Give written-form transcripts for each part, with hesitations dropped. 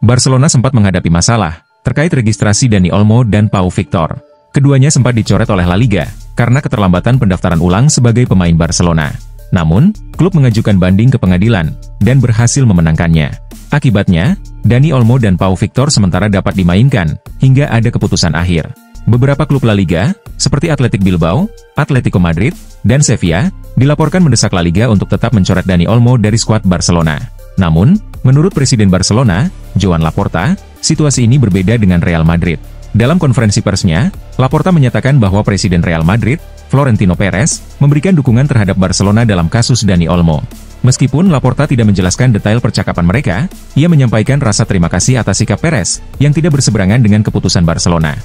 Barcelona sempat menghadapi masalah terkait registrasi Dani Olmo dan Pau Victor. Keduanya sempat dicoret oleh La Liga karena keterlambatan pendaftaran ulang sebagai pemain Barcelona. Namun, klub mengajukan banding ke pengadilan dan berhasil memenangkannya. Akibatnya, Dani Olmo dan Pau Victor sementara dapat dimainkan hingga ada keputusan akhir. Beberapa klub La Liga, seperti Athletic Bilbao, Atletico Madrid, dan Sevilla, dilaporkan mendesak La Liga untuk tetap mencoret Dani Olmo dari skuad Barcelona. Namun, menurut Presiden Barcelona, Joan Laporta, situasi ini berbeda dengan Real Madrid. Dalam konferensi persnya, Laporta menyatakan bahwa Presiden Real Madrid, Florentino Perez, memberikan dukungan terhadap Barcelona dalam kasus Dani Olmo. Meskipun Laporta tidak menjelaskan detail percakapan mereka, ia menyampaikan rasa terima kasih atas sikap Perez, yang tidak berseberangan dengan keputusan Barcelona.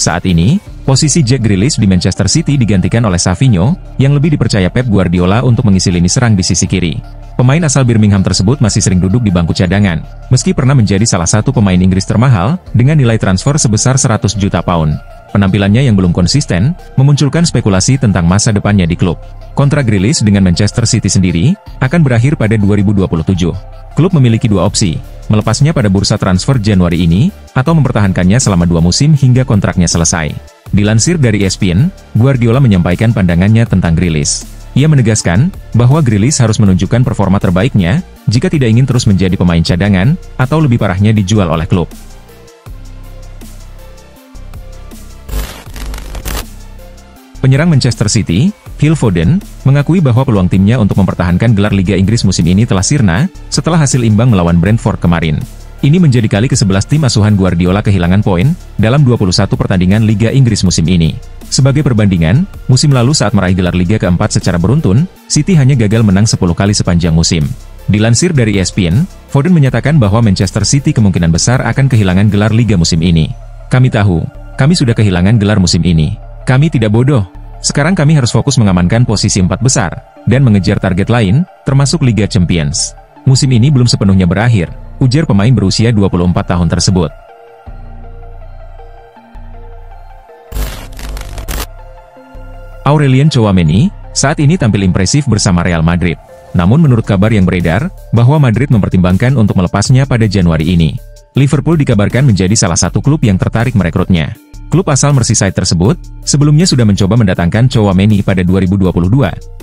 Saat ini, posisi Jack Grealish di Manchester City digantikan oleh Savinho, yang lebih dipercaya Pep Guardiola untuk mengisi lini serang di sisi kiri. Pemain asal Birmingham tersebut masih sering duduk di bangku cadangan, meski pernah menjadi salah satu pemain Inggris termahal, dengan nilai transfer sebesar 100 juta pound. Penampilannya yang belum konsisten, memunculkan spekulasi tentang masa depannya di klub. Kontrak Grealish dengan Manchester City sendiri, akan berakhir pada 2027. Klub memiliki dua opsi, melepasnya pada bursa transfer Januari ini, atau mempertahankannya selama 2 musim hingga kontraknya selesai. Dilansir dari ESPN, Guardiola menyampaikan pandangannya tentang Grealish. Ia menegaskan, bahwa Grealish harus menunjukkan performa terbaiknya, jika tidak ingin terus menjadi pemain cadangan, atau lebih parahnya dijual oleh klub. Penyerang Manchester City, Phil Foden, mengakui bahwa peluang timnya untuk mempertahankan gelar Liga Inggris musim ini telah sirna, setelah hasil imbang melawan Brentford kemarin. Ini menjadi kali ke-11 tim asuhan Guardiola kehilangan poin, dalam 21 pertandingan Liga Inggris musim ini. Sebagai perbandingan, musim lalu saat meraih gelar Liga keempat secara beruntun, City hanya gagal menang 10 kali sepanjang musim. Dilansir dari ESPN, Foden menyatakan bahwa Manchester City kemungkinan besar akan kehilangan gelar Liga musim ini. Kami tahu, kami sudah kehilangan gelar musim ini. Kami tidak bodoh. Sekarang kami harus fokus mengamankan posisi 4 besar, dan mengejar target lain, termasuk Liga Champions. Musim ini belum sepenuhnya berakhir, ujar pemain berusia 24 tahun tersebut. Aurelien Tchouaméni, saat ini tampil impresif bersama Real Madrid. Namun menurut kabar yang beredar, bahwa Madrid mempertimbangkan untuk melepasnya pada Januari ini. Liverpool dikabarkan menjadi salah satu klub yang tertarik merekrutnya. Klub asal Merseyside tersebut, sebelumnya sudah mencoba mendatangkan Tchouaméni pada 2022,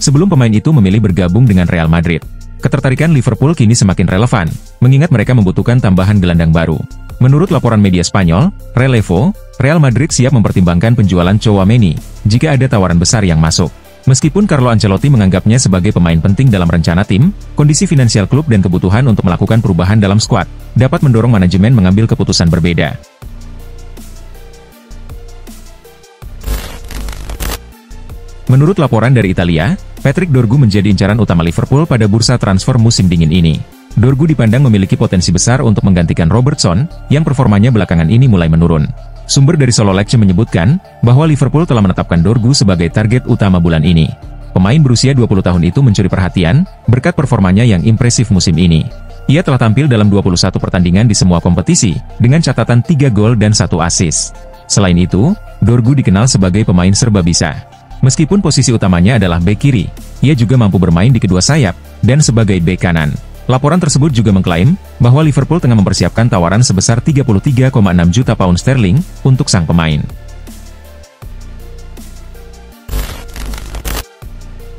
sebelum pemain itu memilih bergabung dengan Real Madrid. Ketertarikan Liverpool kini semakin relevan, mengingat mereka membutuhkan tambahan gelandang baru. Menurut laporan media Spanyol, Relevo, Real Madrid siap mempertimbangkan penjualan Tchouaméni, jika ada tawaran besar yang masuk. Meskipun Carlo Ancelotti menganggapnya sebagai pemain penting dalam rencana tim, kondisi finansial klub dan kebutuhan untuk melakukan perubahan dalam skuad, dapat mendorong manajemen mengambil keputusan berbeda. Menurut laporan dari Italia, Patrick Dorgu menjadi incaran utama Liverpool pada bursa transfer musim dingin ini. Dorgu dipandang memiliki potensi besar untuk menggantikan Robertson, yang performanya belakangan ini mulai menurun. Sumber dari Solo Lecce menyebutkan, bahwa Liverpool telah menetapkan Dorgu sebagai target utama bulan ini. Pemain berusia 20 tahun itu mencuri perhatian, berkat performanya yang impresif musim ini. Ia telah tampil dalam 21 pertandingan di semua kompetisi, dengan catatan 3 gol dan 1 assist. Selain itu, Dorgu dikenal sebagai pemain serba bisa. Meskipun posisi utamanya adalah bek kiri, ia juga mampu bermain di kedua sayap, dan sebagai bek kanan. Laporan tersebut juga mengklaim, bahwa Liverpool tengah mempersiapkan tawaran sebesar 33,6 juta pound sterling, untuk sang pemain.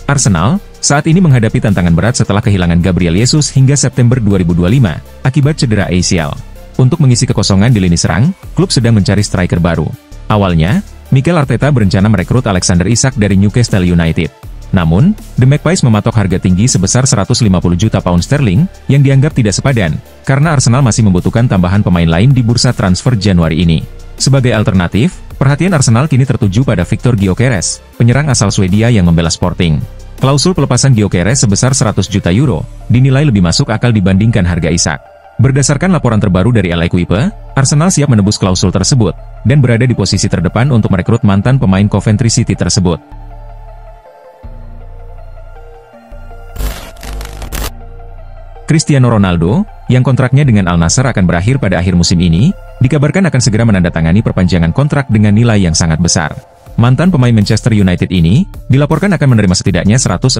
Arsenal, saat ini menghadapi tantangan berat setelah kehilangan Gabriel Jesus hingga September 2025, akibat cedera ACL. Untuk mengisi kekosongan di lini serang, klub sedang mencari striker baru. Awalnya, Mikel Arteta berencana merekrut Alexander Isak dari Newcastle United. Namun, The Magpies mematok harga tinggi sebesar 150 juta pound sterling, yang dianggap tidak sepadan, karena Arsenal masih membutuhkan tambahan pemain lain di bursa transfer Januari ini. Sebagai alternatif, perhatian Arsenal kini tertuju pada Victor Gyökeres, penyerang asal Swedia yang membela Sporting. Klausul pelepasan Gyökeres sebesar 100 juta euro, dinilai lebih masuk akal dibandingkan harga Isak. Berdasarkan laporan terbaru dari L'Equipe, Arsenal siap menebus klausul tersebut, dan berada di posisi terdepan untuk merekrut mantan pemain Coventry City tersebut. Cristiano Ronaldo, yang kontraknya dengan Al Nassr akan berakhir pada akhir musim ini, dikabarkan akan segera menandatangani perpanjangan kontrak dengan nilai yang sangat besar. Mantan pemain Manchester United ini dilaporkan akan menerima setidaknya 168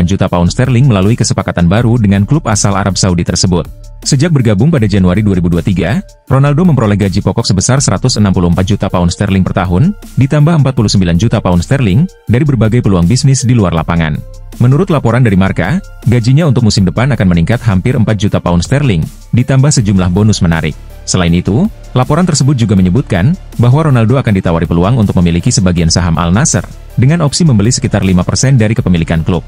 juta pound sterling melalui kesepakatan baru dengan klub asal Arab Saudi tersebut. Sejak bergabung pada Januari 2023, Ronaldo memperoleh gaji pokok sebesar 164 juta pound sterling per tahun, ditambah 49 juta pound sterling dari berbagai peluang bisnis di luar lapangan. Menurut laporan dari Marca, gajinya untuk musim depan akan meningkat hampir 4 juta pound sterling, ditambah sejumlah bonus menarik. Selain itu, laporan tersebut juga menyebutkan bahwa Ronaldo akan ditawari peluang untuk memiliki sebagian saham Al Nassr, dengan opsi membeli sekitar 5% dari kepemilikan klub.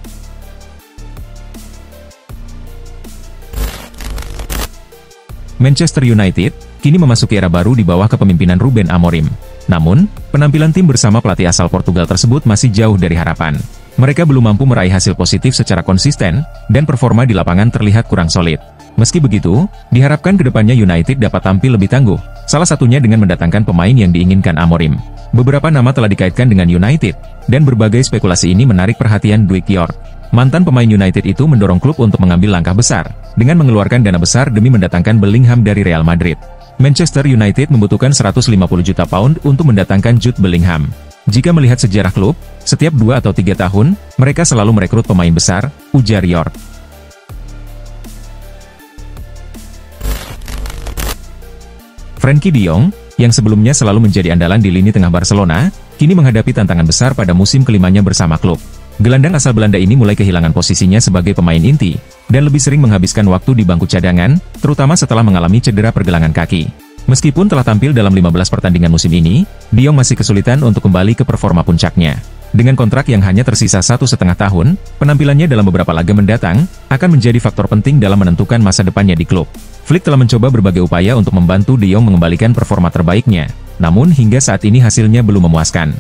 Manchester United kini memasuki era baru di bawah kepemimpinan Ruben Amorim. Namun, penampilan tim bersama pelatih asal Portugal tersebut masih jauh dari harapan. Mereka belum mampu meraih hasil positif secara konsisten, dan performa di lapangan terlihat kurang solid. Meski begitu, diharapkan kedepannya United dapat tampil lebih tangguh, salah satunya dengan mendatangkan pemain yang diinginkan Amorim. Beberapa nama telah dikaitkan dengan United, dan berbagai spekulasi ini menarik perhatian Dwight York. Mantan pemain United itu mendorong klub untuk mengambil langkah besar, dengan mengeluarkan dana besar demi mendatangkan Bellingham dari Real Madrid. Manchester United membutuhkan 150 juta pound untuk mendatangkan Jude Bellingham. Jika melihat sejarah klub, setiap 2 atau 3 tahun, mereka selalu merekrut pemain besar, ujar York. Frenkie de Jong, yang sebelumnya selalu menjadi andalan di lini tengah Barcelona, kini menghadapi tantangan besar pada musim kelimanya bersama klub. Gelandang asal Belanda ini mulai kehilangan posisinya sebagai pemain inti, dan lebih sering menghabiskan waktu di bangku cadangan, terutama setelah mengalami cedera pergelangan kaki. Meskipun telah tampil dalam 15 pertandingan musim ini, de Jong masih kesulitan untuk kembali ke performa puncaknya. Dengan kontrak yang hanya tersisa 1,5 tahun, penampilannya dalam beberapa laga mendatang akan menjadi faktor penting dalam menentukan masa depannya di klub. Flick telah mencoba berbagai upaya untuk membantu de Jong mengembalikan performa terbaiknya, namun hingga saat ini hasilnya belum memuaskan.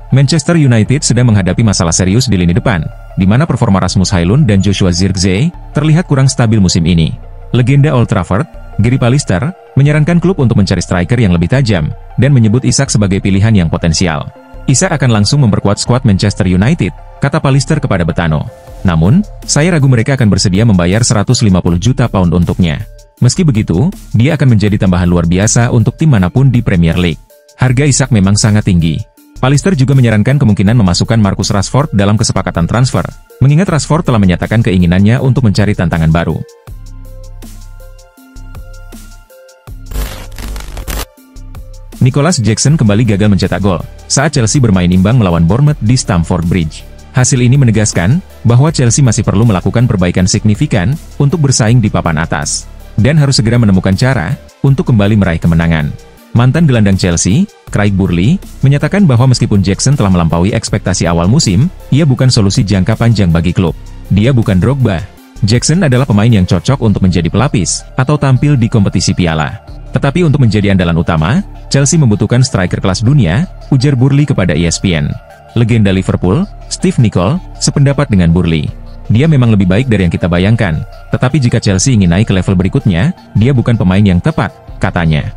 Manchester United sedang menghadapi masalah serius di lini depan, di mana performa Rasmus Højlund dan Joshua Zirkzee terlihat kurang stabil musim ini. Legenda Old Trafford, Gary Pallister, menyarankan klub untuk mencari striker yang lebih tajam, dan menyebut Isak sebagai pilihan yang potensial. Isak akan langsung memperkuat skuad Manchester United, kata Pallister kepada Betano. Namun, saya ragu mereka akan bersedia membayar 150 juta pound untuknya. Meski begitu, dia akan menjadi tambahan luar biasa untuk tim manapun di Premier League. Harga Isak memang sangat tinggi. Pallister juga menyarankan kemungkinan memasukkan Marcus Rashford dalam kesepakatan transfer, mengingat Rashford telah menyatakan keinginannya untuk mencari tantangan baru. Nicholas Jackson kembali gagal mencetak gol saat Chelsea bermain imbang melawan Bournemouth di Stamford Bridge. Hasil ini menegaskan bahwa Chelsea masih perlu melakukan perbaikan signifikan untuk bersaing di papan atas, dan harus segera menemukan cara untuk kembali meraih kemenangan. Mantan gelandang Chelsea, Craig Burley, menyatakan bahwa meskipun Jackson telah melampaui ekspektasi awal musim, ia bukan solusi jangka panjang bagi klub. Dia bukan Drogba. Jackson adalah pemain yang cocok untuk menjadi pelapis, atau tampil di kompetisi piala. Tetapi untuk menjadi andalan utama, Chelsea membutuhkan striker kelas dunia, ujar Burley kepada ESPN. Legenda Liverpool, Steve Nicol, sependapat dengan Burley. Dia memang lebih baik dari yang kita bayangkan, tetapi jika Chelsea ingin naik ke level berikutnya, dia bukan pemain yang tepat, katanya.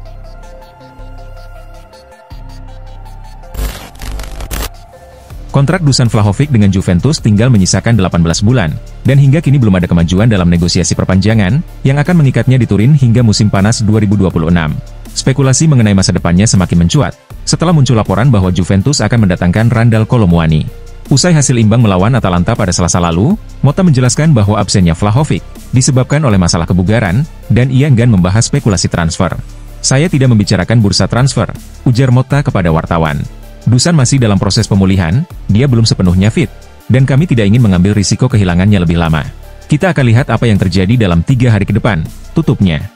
Kontrak Dusan Vlahovic dengan Juventus tinggal menyisakan 18 bulan, dan hingga kini belum ada kemajuan dalam negosiasi perpanjangan, yang akan mengikatnya di Turin hingga musim panas 2026. Spekulasi mengenai masa depannya semakin mencuat, setelah muncul laporan bahwa Juventus akan mendatangkan Randal Kolo Muani. Usai hasil imbang melawan Atalanta pada Selasa lalu, Motta menjelaskan bahwa absennya Vlahovic disebabkan oleh masalah kebugaran, dan ia enggan membahas spekulasi transfer. Saya tidak membicarakan bursa transfer, ujar Motta kepada wartawan. Dusan masih dalam proses pemulihan, dia belum sepenuhnya fit, dan kami tidak ingin mengambil risiko kehilangannya lebih lama. Kita akan lihat apa yang terjadi dalam 3 hari ke depan, tutupnya.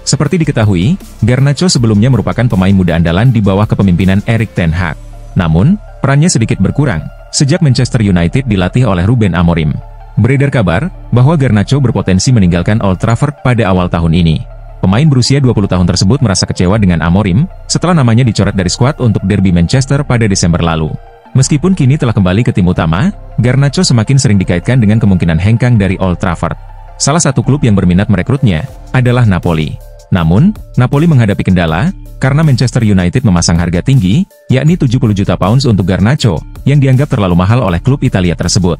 Seperti diketahui, Garnacho sebelumnya merupakan pemain muda andalan di bawah kepemimpinan Erik ten Hag. Namun, perannya sedikit berkurang, sejak Manchester United dilatih oleh Ruben Amorim. Beredar kabar, bahwa Garnacho berpotensi meninggalkan Old Trafford pada awal tahun ini. Pemain berusia 20 tahun tersebut merasa kecewa dengan Amorim, setelah namanya dicoret dari skuad untuk derby Manchester pada Desember lalu. Meskipun kini telah kembali ke tim utama, Garnacho semakin sering dikaitkan dengan kemungkinan hengkang dari Old Trafford. Salah satu klub yang berminat merekrutnya adalah Napoli. Namun, Napoli menghadapi kendala, karena Manchester United memasang harga tinggi, yakni 70 juta pounds untuk Garnacho, yang dianggap terlalu mahal oleh klub Italia tersebut.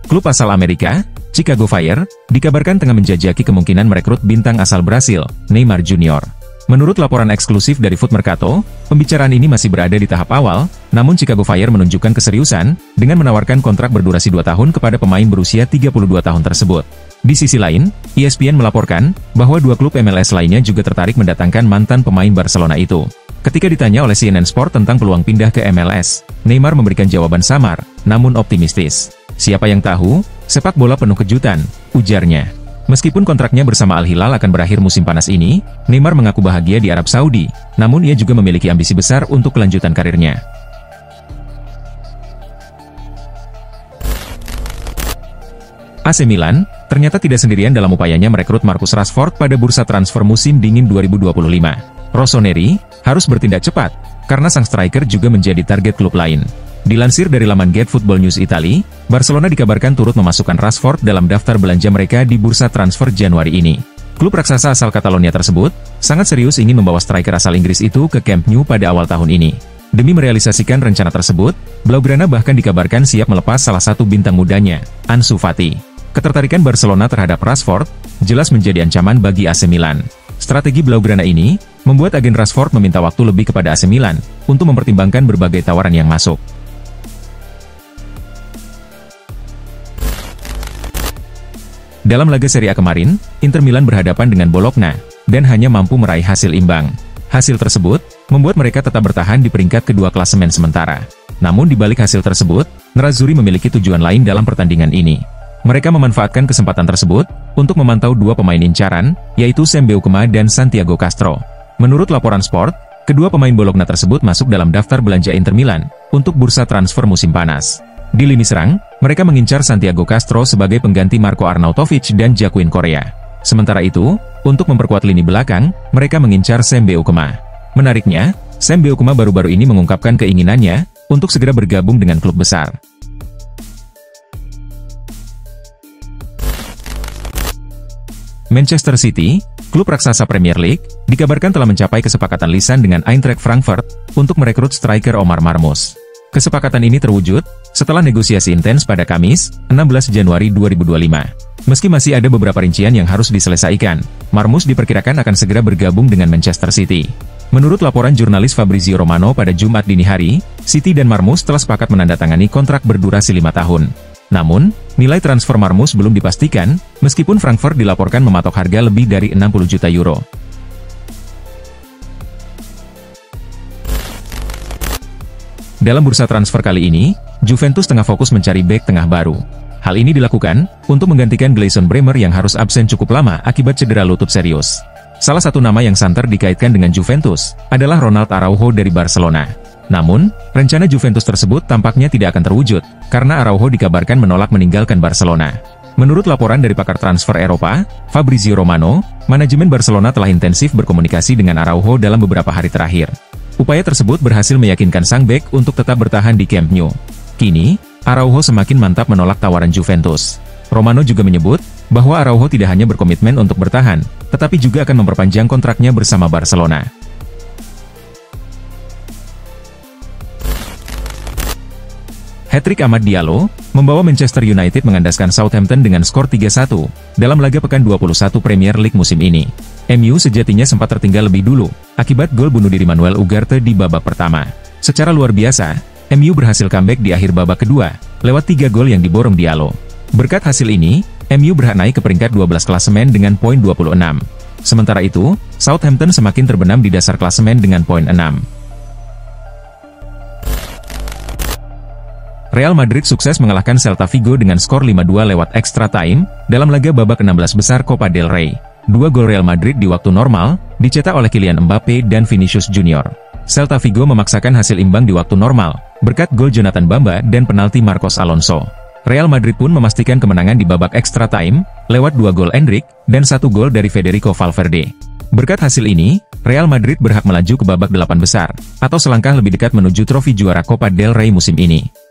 Klub asal Amerika, Chicago Fire, dikabarkan tengah menjajaki kemungkinan merekrut bintang asal Brasil, Neymar Jr. Menurut laporan eksklusif dari Foot Mercato, pembicaraan ini masih berada di tahap awal, namun Chicago Fire menunjukkan keseriusan dengan menawarkan kontrak berdurasi 2 tahun kepada pemain berusia 32 tahun tersebut. Di sisi lain, ESPN melaporkan bahwa 2 klub MLS lainnya juga tertarik mendatangkan mantan pemain Barcelona itu. Ketika ditanya oleh CNN Sport tentang peluang pindah ke MLS, Neymar memberikan jawaban samar, namun optimistis. Siapa yang tahu, sepak bola penuh kejutan, ujarnya. Meskipun kontraknya bersama Al Hilal akan berakhir musim panas ini, Neymar mengaku bahagia di Arab Saudi, namun ia juga memiliki ambisi besar untuk kelanjutan karirnya. AC Milan ternyata tidak sendirian dalam upayanya merekrut Marcus Rashford pada bursa transfer musim dingin 2025. Rossoneri harus bertindak cepat, karena sang striker juga menjadi target klub lain. Dilansir dari laman Get Football News Italia, Barcelona dikabarkan turut memasukkan Rashford dalam daftar belanja mereka di bursa transfer Januari ini. Klub raksasa asal Catalonia tersebut sangat serius ingin membawa striker asal Inggris itu ke Camp Nou pada awal tahun ini. Demi merealisasikan rencana tersebut, Blaugrana bahkan dikabarkan siap melepas salah satu bintang mudanya, Ansu Fati. Ketertarikan Barcelona terhadap Rashford jelas menjadi ancaman bagi AC Milan. Strategi Blaugrana ini membuat agen Rashford meminta waktu lebih kepada AC Milan untuk mempertimbangkan berbagai tawaran yang masuk. Dalam laga Serie A kemarin, Inter Milan berhadapan dengan Bologna, dan hanya mampu meraih hasil imbang. Hasil tersebut membuat mereka tetap bertahan di peringkat kedua klasemen sementara. Namun di balik hasil tersebut, Nerazzurri memiliki tujuan lain dalam pertandingan ini. Mereka memanfaatkan kesempatan tersebut untuk memantau 2 pemain incaran, yaitu Sam Beukema dan Santiago Castro. Menurut laporan Sport, kedua pemain Bologna tersebut masuk dalam daftar belanja Inter Milan untuk bursa transfer musim panas. Di lini serang, mereka mengincar Santiago Castro sebagai pengganti Marco Arnautovic dan Jacqueline Correa. Sementara itu, untuk memperkuat lini belakang, mereka mengincar Sam Beukema. Menariknya, Sam Beukema baru-baru ini mengungkapkan keinginannya untuk segera bergabung dengan klub besar. Manchester City, klub raksasa Premier League, dikabarkan telah mencapai kesepakatan lisan dengan Eintracht Frankfurt untuk merekrut striker Omar Marmoush. Kesepakatan ini terwujud setelah negosiasi intens pada Kamis, 16 Januari 2025. Meski masih ada beberapa rincian yang harus diselesaikan, Marmoush diperkirakan akan segera bergabung dengan Manchester City. Menurut laporan jurnalis Fabrizio Romano pada Jumat dini hari, City dan Marmoush telah sepakat menandatangani kontrak berdurasi 5 tahun. Namun, nilai transfer Marmoush belum dipastikan, meskipun Frankfurt dilaporkan mematok harga lebih dari 60 juta euro. Dalam bursa transfer kali ini, Juventus tengah fokus mencari bek tengah baru. Hal ini dilakukan untuk menggantikan Gleison Bremer yang harus absen cukup lama akibat cedera lutut serius. Salah satu nama yang santer dikaitkan dengan Juventus adalah Ronald Araujo dari Barcelona. Namun, rencana Juventus tersebut tampaknya tidak akan terwujud, karena Araujo dikabarkan menolak meninggalkan Barcelona. Menurut laporan dari pakar transfer Eropa, Fabrizio Romano, manajemen Barcelona telah intensif berkomunikasi dengan Araujo dalam beberapa hari terakhir. Upaya tersebut berhasil meyakinkan sang bek untuk tetap bertahan di Camp Nou. Kini, Araujo semakin mantap menolak tawaran Juventus. Romano juga menyebut bahwa Araujo tidak hanya berkomitmen untuk bertahan, tetapi juga akan memperpanjang kontraknya bersama Barcelona. Hat-trick Amad Diallo membawa Manchester United mengandaskan Southampton dengan skor 3-1 dalam laga pekan 21 Premier League musim ini. MU sejatinya sempat tertinggal lebih dulu akibat gol bunuh diri Manuel Ugarte di babak pertama. Secara luar biasa, MU berhasil comeback di akhir babak kedua lewat 3 gol yang diborong Diallo. Berkat hasil ini, MU berhak naik ke peringkat 12 klasemen dengan poin 26. Sementara itu, Southampton semakin terbenam di dasar klasemen dengan poin 6. Real Madrid sukses mengalahkan Celta Vigo dengan skor 5-2 lewat extra time dalam laga babak 16 besar Copa del Rey. 2 gol Real Madrid di waktu normal dicetak oleh Kylian Mbappe dan Vinicius Junior. Celta Vigo memaksakan hasil imbang di waktu normal berkat gol Jonathan Bamba dan penalti Marcos Alonso. Real Madrid pun memastikan kemenangan di babak extra time lewat 2 gol Endrick dan 1 gol dari Federico Valverde. Berkat hasil ini, Real Madrid berhak melaju ke babak 8 besar atau selangkah lebih dekat menuju trofi juara Copa del Rey musim ini.